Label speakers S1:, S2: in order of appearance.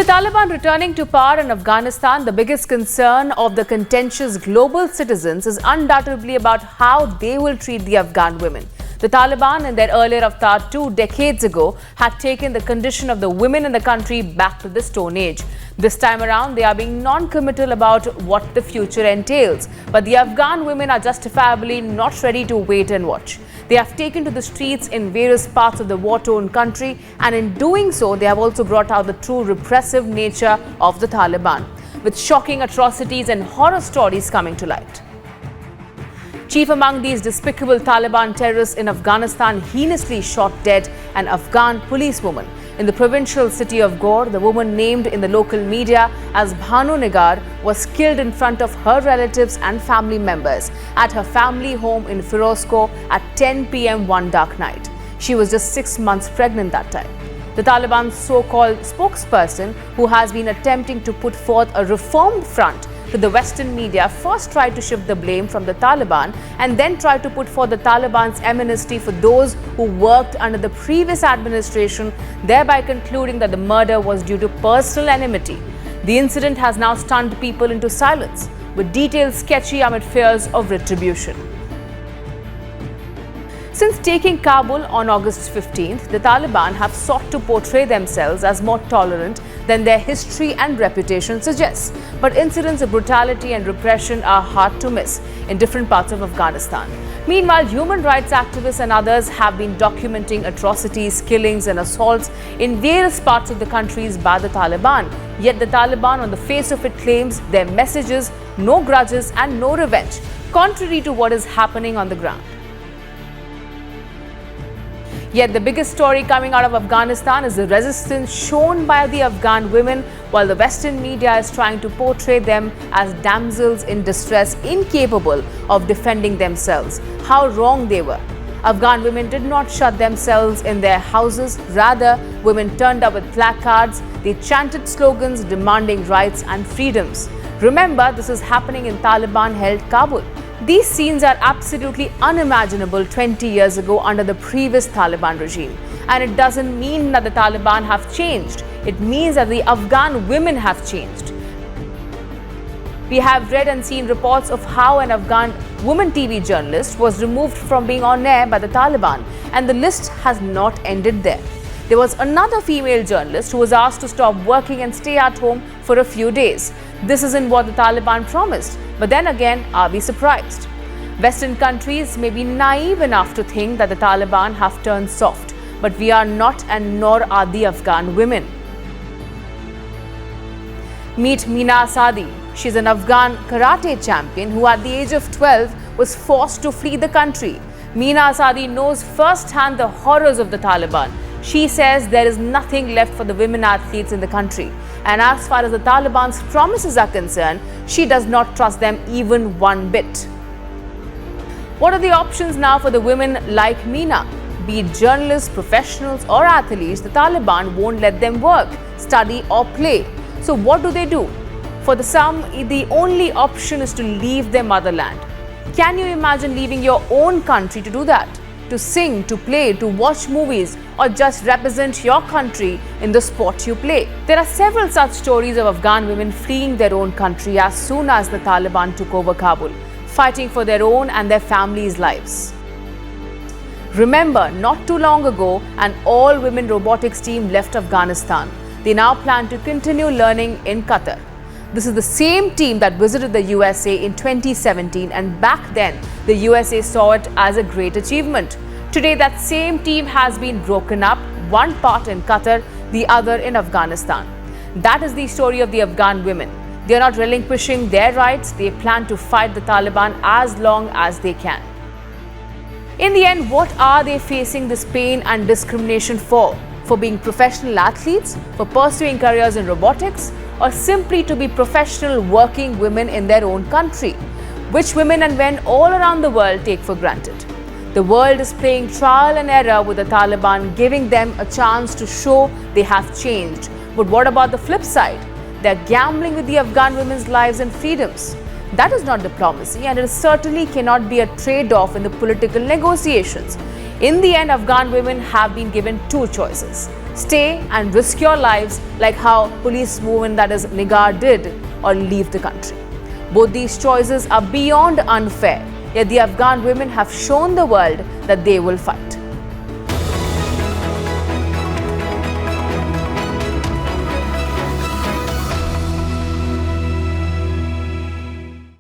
S1: With the Taliban returning to power in Afghanistan, the biggest concern of the contentious global citizens is undoubtedly about how they will treat the Afghan women. The Taliban, in their earlier avatar 2 decades ago, had taken the condition of the women in the country back to the Stone Age. This time around, they are being non-committal about what the future entails. But the Afghan women are justifiably not ready to wait and watch. They have taken to the streets in various parts of the war-torn country, and in doing so, they have also brought out the true repressive nature of the Taliban, with shocking atrocities and horror stories coming to light. Chief among these despicable Taliban terrorists in Afghanistan heinously shot dead an Afghan policewoman. In the provincial city of Ghor, the woman named in the local media as Bhanu Nigar was killed in front of her relatives and family members at her family home in Firozkoh at 10 p.m. one dark night. She was just 6 months pregnant that time. The Taliban's so-called spokesperson, who has been attempting to put forth a reformed front to the Western media, first tried to shift the blame from the Taliban and then tried to put forth the Taliban's amnesty for those who worked under the previous administration, thereby concluding that the murder was due to personal enmity. The incident has now stunned people into silence, with details sketchy amid fears of retribution. Since taking Kabul on August 15th, the Taliban have sought to portray themselves as more tolerant than their history and reputation suggests. But incidents of brutality and repression are hard to miss in different parts of Afghanistan. Meanwhile, human rights activists and others have been documenting atrocities, killings and assaults in various parts of the countries by the Taliban. Yet the Taliban, on the face of it, claims their message is no grudges and no revenge, contrary to what is happening on the ground. Yet the biggest story coming out of Afghanistan is the resistance shown by the Afghan women, while the Western media is trying to portray them as damsels in distress, incapable of defending themselves. How wrong they were. Afghan women did not shut themselves in their houses. Rather, women turned up with placards. They chanted slogans demanding rights and freedoms. Remember, this is happening in Taliban-held Kabul. These scenes are absolutely unimaginable 20 years ago under the previous Taliban regime. And it doesn't mean that the Taliban have changed. It means that the Afghan women have changed. We have read and seen reports of how an Afghan woman TV journalist was removed from being on air by the Taliban, and the list has not ended there. There was another female journalist who was asked to stop working and stay at home for a few days. This isn't what the Taliban promised. But then again, are we surprised? Western countries may be naive enough to think that the Taliban have turned soft, but we are not, and nor are the Afghan women. Meet Meena Asadi. She's an Afghan karate champion who at the age of 12 was forced to flee the country. Meena Asadi knows firsthand the horrors of the Taliban. She says there is nothing left for the women athletes in the country. And as far as the Taliban's promises are concerned, she does not trust them even one bit. What are the options now for the women like Meena? Be it journalists, professionals or athletes, the Taliban won't let them work, study or play. So what do? For some, the only option is to leave their motherland. Can you imagine leaving your own country to do that? To sing, to play, to watch movies, or just represent your country in the sport you play. There are several such stories of Afghan women fleeing their own country as soon as the Taliban took over Kabul, fighting for their own and their families' lives. Remember, not too long ago, an all-women robotics team left Afghanistan. They now plan to continue learning in Qatar. This is the same team that visited the USA in 2017, and back then, the USA saw it as a great achievement. Today, that same team has been broken up, one part in Qatar, the other in Afghanistan. That is the story of the Afghan women. They are not relinquishing their rights. They plan to fight the Taliban as long as they can. In the end, what are they facing this pain and discrimination for? For being professional athletes? For pursuing careers in robotics? Or simply to be professional working women in their own country, which women and men all around the world take for granted. The world is playing trial and error with the Taliban, giving them a chance to show they have changed. But what about the flip side? They're gambling with the Afghan women's lives and freedoms. That is not diplomacy, and it certainly cannot be a trade-off in the political negotiations. In the end, Afghan women have been given two choices. stay and risk your lives like how police movement that is Nigar did, or leave the country. Both these choices are beyond unfair, yet the Afghan women have shown the world that they will fight.